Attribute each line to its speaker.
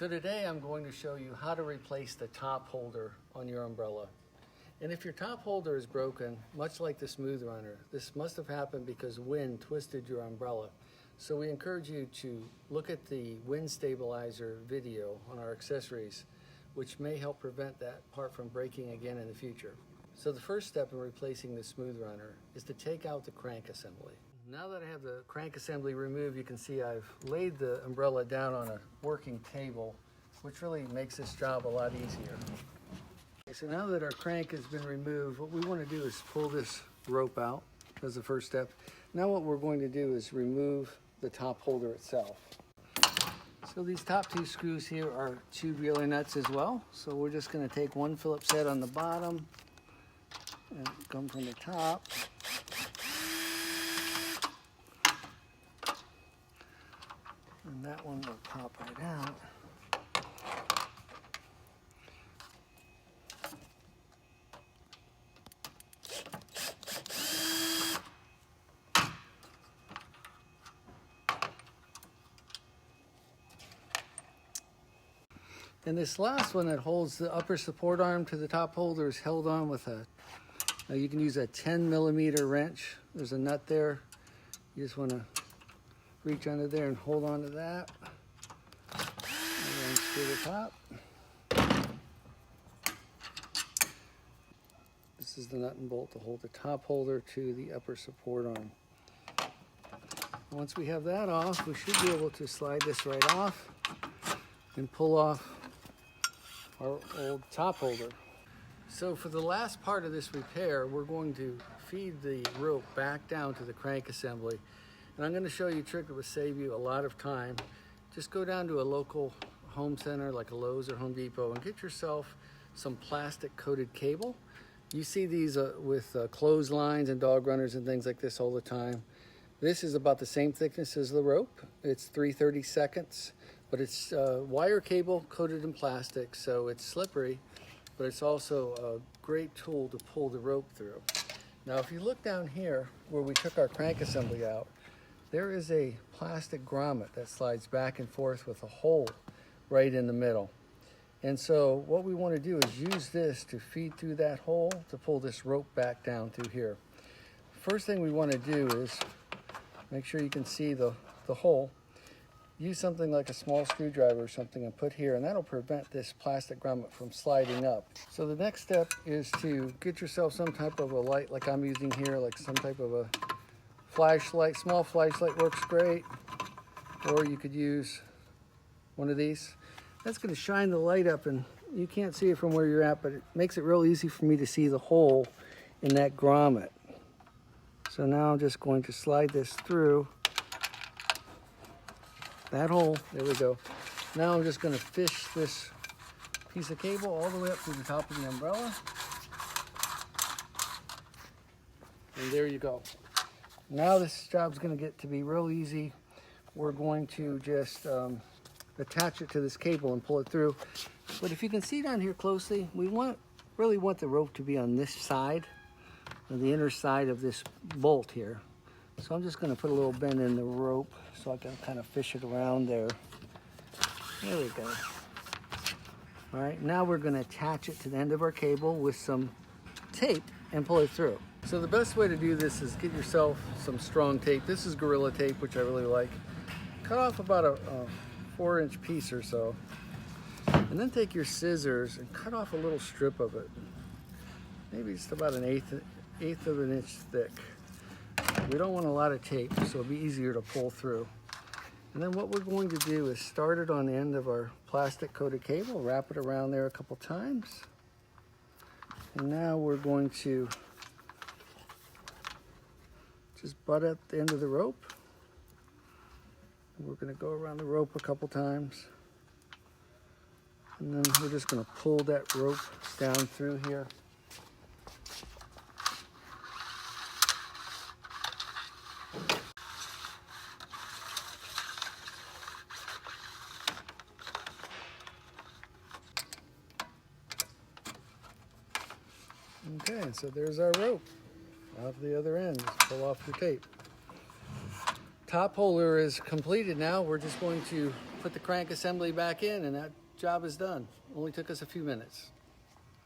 Speaker 1: So today I'm going to show you how to replace the top holder on your umbrella. And if your top holder is broken, much like the Smooth Runner, this must have happened because wind twisted your umbrella. So we encourage you to look at the wind stabilizer video on our accessories, which may help prevent that part from breaking again in the future. So the first step in replacing the Smooth Runner is to take out the crank assembly. Now that I have the crank assembly removed, you can see I've laid the umbrella down on a working table, which really makes this job a lot easier. Okay, so now that our crank has been removed, what we want to do is pull this rope out as the first step. Now what we're going to do is remove the top holder itself. So these top two screws here are tubular nuts as well. So we're just going to take one Phillips head on the bottom and come from the top. And that one will pop right out. And this last one that holds the upper support arm to the top holder is held on with you can use a 10mm wrench. There's a nut there. You just want to reach under there and hold on to that. And then screw the top. This is the nut and bolt to hold the top holder to the upper support arm. Once we have that off, we should be able to slide this right off and pull off our old top holder. So for the last part of this repair, we're going to feed the rope back down to the crank assembly. And I'm going to show you a trick that will save you a lot of time. Just go down to a local home center like a Lowe's or Home Depot and get yourself some plastic coated cable. You see these with clotheslines and dog runners and things like this all the time. This is about the same thickness as the rope. It's 3/32, but it's wire cable coated in plastic, so it's slippery, but it's also a great tool to pull the rope through. Now if you look down here where we took our crank assembly out, there is a plastic grommet that slides back and forth with a hole right in the middle. And so what we want to do is use this to feed through that hole to pull this rope back down through here. First thing we want to do is make sure you can see the hole. Use something like a small screwdriver or something and put here, and that'll prevent this plastic grommet from sliding up. So the next step is to get yourself some type of a light like I'm using here, like some type of a flashlight. Small flashlight works great, or you could use one of these. That's going to shine the light up, and you can't see it from where you're at, but it makes it real easy for me to see the hole in that grommet. So now I'm just going to slide this through that hole. There we go. Now I'm just going to fish this piece of cable all the way up to the top of the umbrella. And there you go. Now this job's going to get to be real easy. We're going to just attach it to this cable and pull it through. But if you can see down here closely, we really want the rope to be on this side, on the inner side of this bolt here. So I'm just going to put a little bend in the rope so I can kind of fish it around there. There we go. All right, now we're going to attach it to the end of our cable with some tape and pull it through. So the best way to do this is get yourself some strong tape. This is Gorilla Tape, which I really like. Cut off about a 4-inch piece or so, and then take your scissors and cut off a little strip of it, maybe just about an eighth of an inch thick. We don't want a lot of tape, so it'll be easier to pull through. And then what we're going to do is start it on the end of our plastic coated cable, wrap it around there a couple times, and now we're going to just butt at the end of the rope. We're going to go around the rope a couple times, and then we're just going to pull that rope down through here. Okay, so there's our rope off the other end. Just pull off your tape. Top holder is completed now. We're just going to put the crank assembly back in, and that job is done. Only took us a few minutes.